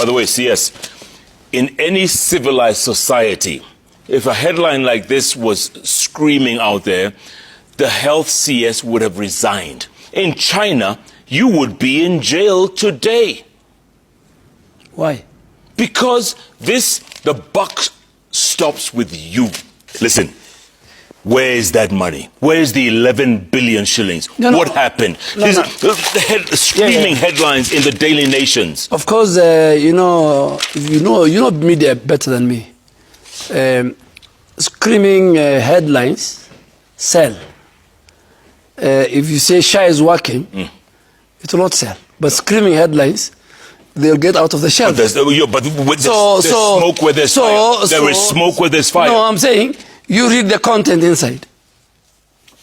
the way, CS, in any civilized society, if a headline like this was screaming out there, the health CS would have resigned. In China, you would be in jail today. Why? Because the buck stops with you. Listen, where is that money? Where is the 11 billion shillings? What happened? Screaming headlines in the daily nations. Of course, you know media better than me. Screaming headlines sell. If you say Shah is working, it will not sell. But screaming headlines, they'll get out of the shelf. But there's smoke where there's fire. There is smoke where there's fire. No, I'm saying you read the content inside.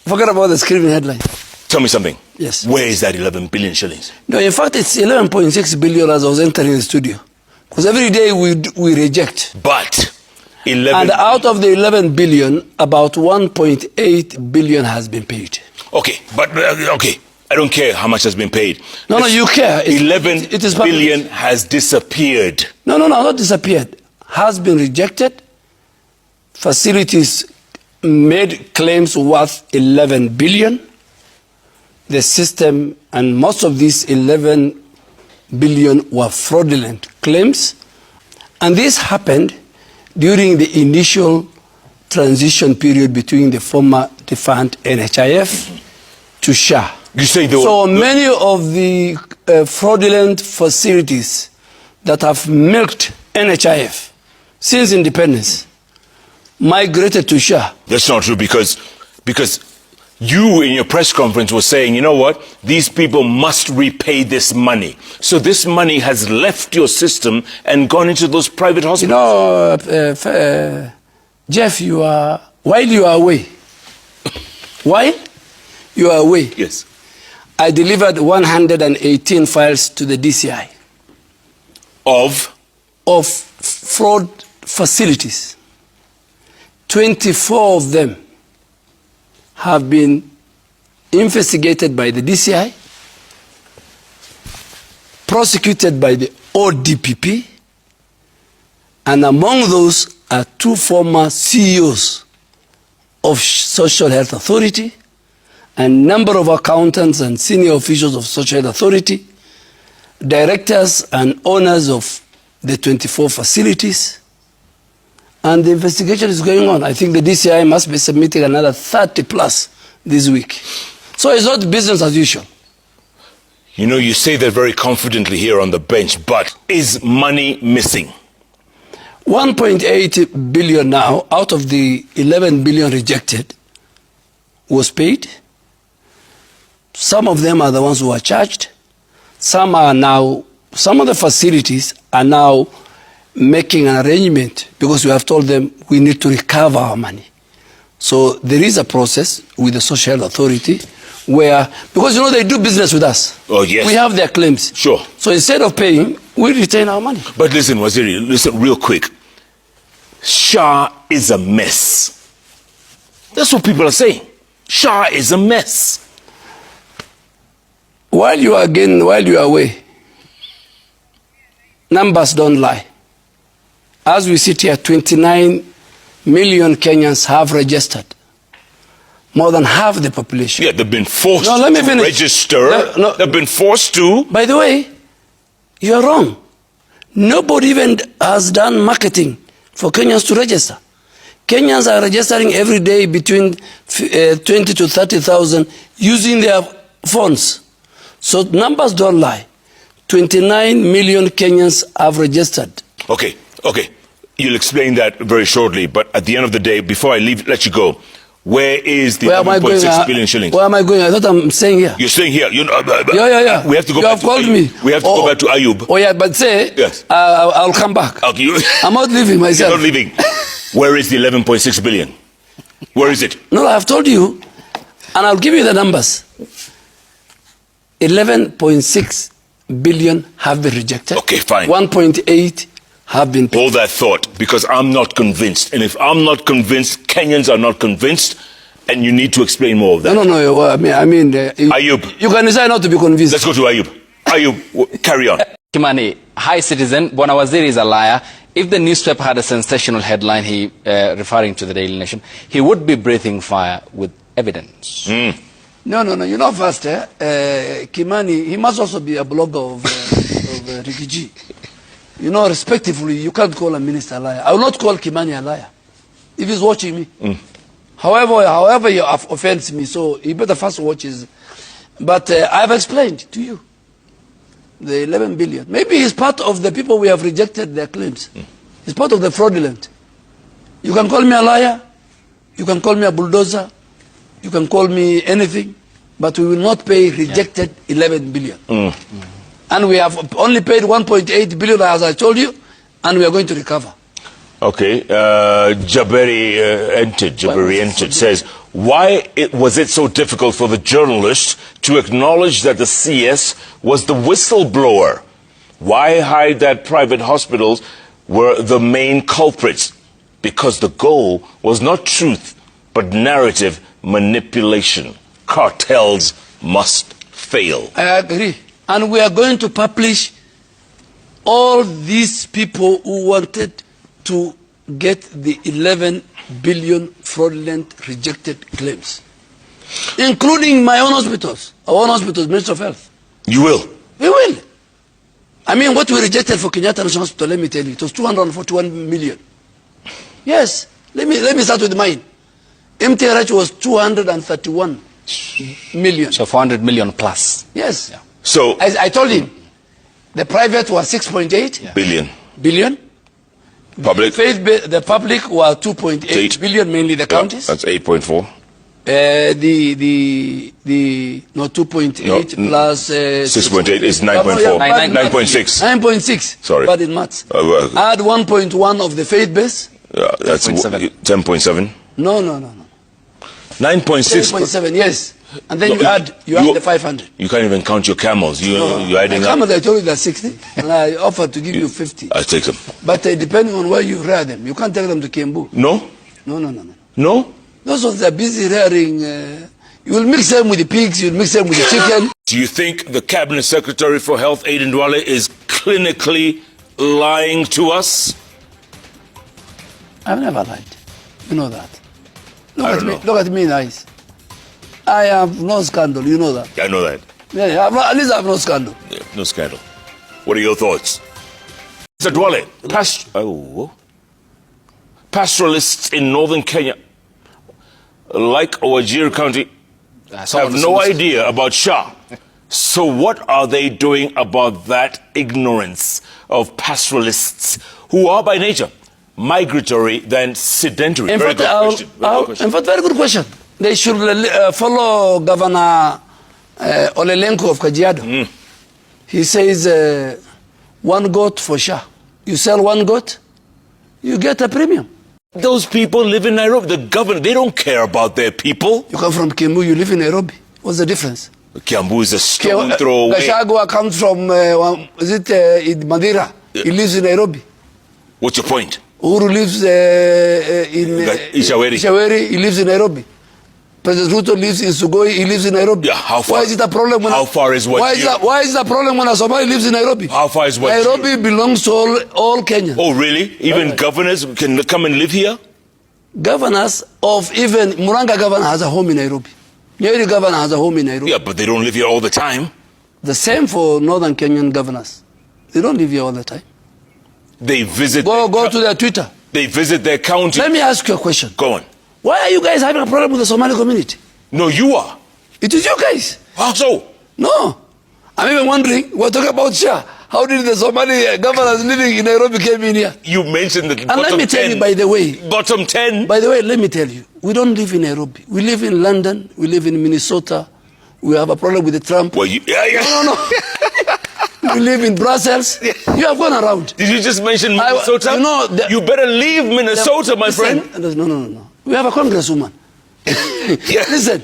Forget about the screaming headline. Tell me something. Yes. Where is that 11 billion shillings? No, in fact, it's 11.6 billion as I was entering the studio. Because every day we reject. But 11 and out of the 11 billion, about 1.8 billion has been paid. Okay, but okay. I don't care how much has been paid. No, you care. 11 billion has disappeared. No, not disappeared. Has been rejected. Facilities made claims worth 11 billion. The system, and most of these 11 billion were fraudulent claims. And this happened during the initial transition period between the former defunct NHIF to Shah. You say many of the fraudulent facilities that have milked NHIF since independence migrated to Shah. That's not true because you in your press conference were saying, you know what, these people must repay this money. So this money has left your system and gone into those private hospitals. You know, Jeff, while you are away, yes, I delivered 118 files to the DCI. Of fraud facilities. 24 of them have been investigated by the DCI, prosecuted by the ODPP, and among those are 2 former CEOs of Social Health Authority, and number of accountants and senior officials of Social Health Authority, directors and owners of the 24 facilities, and the investigation is going on. I think the DCI must be submitting another 30 plus this week. So it's not business as usual. You know, you say that very confidently here on the bench, but is money missing? 1.8 billion now, out of the 11 billion rejected, was paid. Some of them are the ones who are charged. Some of the facilities are now making an arrangement because we have told them we need to recover our money. So there is a process with the Social Health Authority where, because you know they do business with us. Oh yes. We have their claims. Sure. So instead of paying, we retain our money. But listen, Waziri, listen real quick. Shah is a mess. That's what people are saying. Shah is a mess. While you are away, numbers don't lie. As we sit here, 29 million Kenyans have registered. More than half the population. Yeah, they've been forced to register. They've been forced to. By the way, you are wrong. Nobody even has done marketing for Kenyans to register. Kenyans are registering every day between 20 to 30,000 using their phones. So numbers don't lie. 29 million Kenyans have registered. Okay. You'll explain that very shortly. But at the end of the day, before I let you go, where is the 1.6 billion shillings? Where am I going? I thought I'm staying here. You're staying here. Yeah. We have to go back to Ayub. Me. We have to go back to Ayub. Oh, yeah, but say, yes. I'll come back. Okay. I'm not leaving myself. You're not leaving. Where is the 11.6 billion? Where is it? No, I've told you, and I'll give you the numbers. 11.6 billion have been rejected. Okay, fine. 1.8 have been paid. Hold that thought, because I'm not convinced. And if I'm not convinced, Kenyans are not convinced, and you need to explain more of that. No. I mean, Ayub. You can decide not to be convinced. Let's go to Ayub. Ayub, carry on. Kimani, Hi, Citizen. Bwana Waziri is a liar. If the newspaper had a sensational headline, referring to the Daily Nation, he would be breathing fire with evidence. No. You know, first, Kimani, he must also be a blogger of Rikiji. You know, respectively, you can't call a minister a liar. I will not call Kimani a liar if he's watching me. However you have offended me, so he better first watch his. But I've explained to you the 11 billion. Maybe he's part of the people we have rejected their claims. He's part of the fraudulent. You can call me a liar. You can call me a bulldozer. You can call me anything. But we will not pay rejected 11 billion. And we have only paid 1.8 billion, as I told you, and we are going to recover. Okay, Jaberi Ented says, why was it so difficult for the journalist to acknowledge that the CS was the whistleblower? Why hide that private hospitals were the main culprits? Because the goal was not truth, but narrative manipulation. Cartels must fail. I agree. And we are going to publish all these people who wanted to get the 11 billion fraudulent rejected claims, including my own hospitals, our own hospitals, Minister of Health. You will? We will. I mean, what we rejected for Kenyatta National Hospital, let me tell you, it was 241 million. Yes, let me start with mine. MTRH was 231 million. So 400 million plus. Yes. Yeah. So, as I told him, the private was 6.8 billion. Public? The public was 2.8 billion, mainly the counties. That's 8.4. No, 2.8 plus 6.8 is 9.4. 9.6. 9.6. Sorry. But in maths. Add 1.1 of the faith base. Yeah, that's 10.7. No. 9.6. 10.7, yes. And then you add the 500. You can't even count your camels. You're adding up. Camels, I told you they're 60, and I offered to give you 50. I take them. But depending on where you rear them, you can't take them to Kiambu. No? No? Those ones are busy rearing. You will mix them with the pigs, you will mix them with the chicken. Do you think the Cabinet Secretary for Health, Aiden Duale, is clinically lying to us? I've never lied. You know that. Look at me in the eyes. I have no scandal, you know that. I know that. Yeah, at least I have no scandal. Yeah, no scandal. What are your thoughts? Mr. Duale, pastoralists in northern Kenya, like Wajir County, have no idea about Shah. So what are they doing about that ignorance of pastoralists who are by nature migratory than sedentary? Very good question. In fact, very good question. They should follow Governor Olelenko of Kajiado. He says, one goat for Shah. You sell one goat, you get a premium. Those people live in Nairobi. The governor, they don't care about their people. You come from Kiambu, you live in Nairobi. What's the difference? Kiambu is a stone throw away. Gachagua comes from, Madeira. Yeah. He lives in Nairobi. What's your point? Uhuru lives in Ishaweri. He lives in Nairobi. President Ruto lives in Sugoi. He lives in Nairobi. Yeah, how far? Why is it a problem? How far is what? Why is it a problem when a Somali lives in Nairobi? How far is what? Nairobi belongs to all Kenyans. Oh, really? Even governors can come and live here? Governors of even Muranga governor has a home in Nairobi. Nyeri governor has a home in Nairobi. Yeah, but they don't live here all the time. The same for northern Kenyan governors. They don't live here all the time. They visit. Go to their Twitter. They visit their county. Let me ask you a question. Go on. Why are you guys having a problem with the Somali community? No, you are. It is you guys. How so? No. I'm even wondering, we're talking about Shah. How did the Somali governors living in Nairobi came in here? You mentioned the bottom 10. And let me tell you, by the way. Bottom 10? By the way, let me tell you. We don't live in Nairobi. We live in London. We live in Minnesota. We have a problem with the Trump. Well, No. We live in Brussels. You have gone around. Did you just mention Minnesota? You better leave Minnesota, my friend. No. We have a congresswoman. Listen,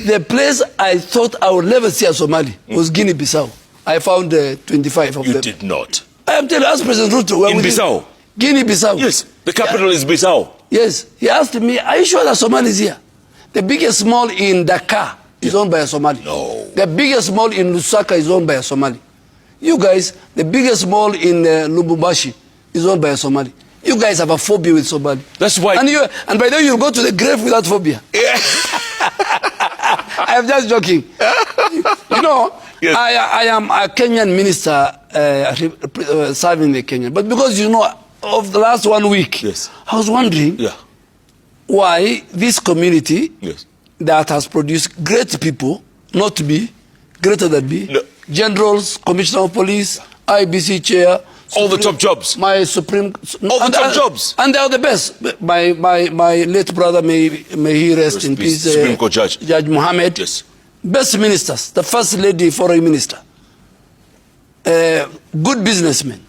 the place I thought I would never see a Somali was Guinea-Bissau. I found 25 of them. You did not. I am telling you, ask President Ruto. In Bissau? Guinea-Bissau. Yes, the capital is Bissau. Yes. He asked me, are you sure that Somali is here? The biggest mall in Dakar is owned by a Somali. No. The biggest mall in Lusaka is owned by a Somali. You guys, the biggest mall in Lubumbashi is owned by a Somali. You guys have a phobia with Somali. That's why. And by the way, you'll go to the grave without phobia. Yeah. I'm just joking. You know, yes. I am a Kenyan minister serving the Kenyan. But because, you know, of the last 1 week, yes. I was wondering why this community that has produced great people, not me, greater than me, generals, commissioner of police, IBC chair, all the top jobs. My supreme, all the top jobs, and they are the best. My late brother, may he rest in peace. Supreme Court Judge Mohammed. Yes. Best ministers, the first lady foreign minister, good businessmen,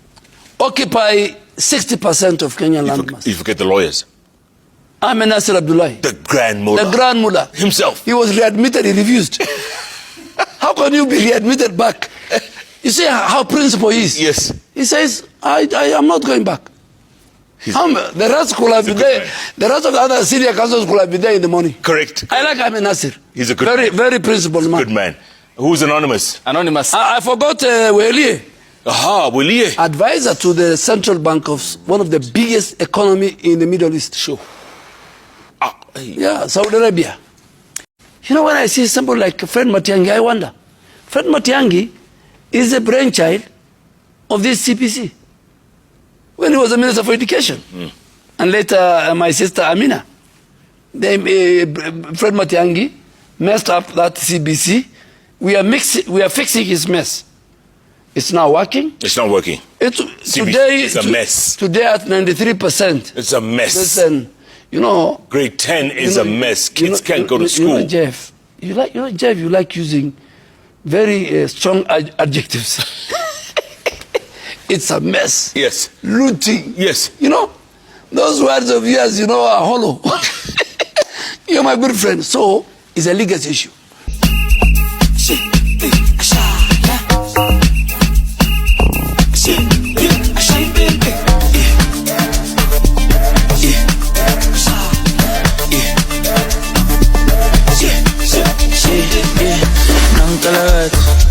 occupy 60% of Kenyan landmass. You forget the lawyers. Ahmed Nasir Abdullahi, the Grand Mullah. The Grand Mullah himself. He was readmitted. He refused. How can you be readmitted back? You see how principled he is. Yes. He says, I am not going back. The rest could have been there. The rest of the other senior councils could have been there in the morning. Correct. I like Ahmed Nasir. He's a good man. Very principled man. Good man. Who's anonymous? Anonymous. I forgot Welie. Aha, Welie. Advisor to the central bank of one of the biggest economy in the Middle East. Sure. Yeah, Saudi Arabia. You know, when I see somebody like Fred Matiang'i, I wonder. Fred Matiang'i is the brainchild of this CPC when he was a minister for education. And later my sister Amina. Fred Matiang'i messed up that CBC. We are fixing his mess. It's not working. It's not working. Today, it's a mess. Today at 93%. It's a mess. Listen, you know. Grade 10 is a mess. Kids can't go to school. You know, Jeff, you like using very strong adjectives. It's a mess. Yes. Looting. Yes. You know, those words of yours, you know, are hollow. You're my good friend. So, it's a legacy issue. Nunca la ves.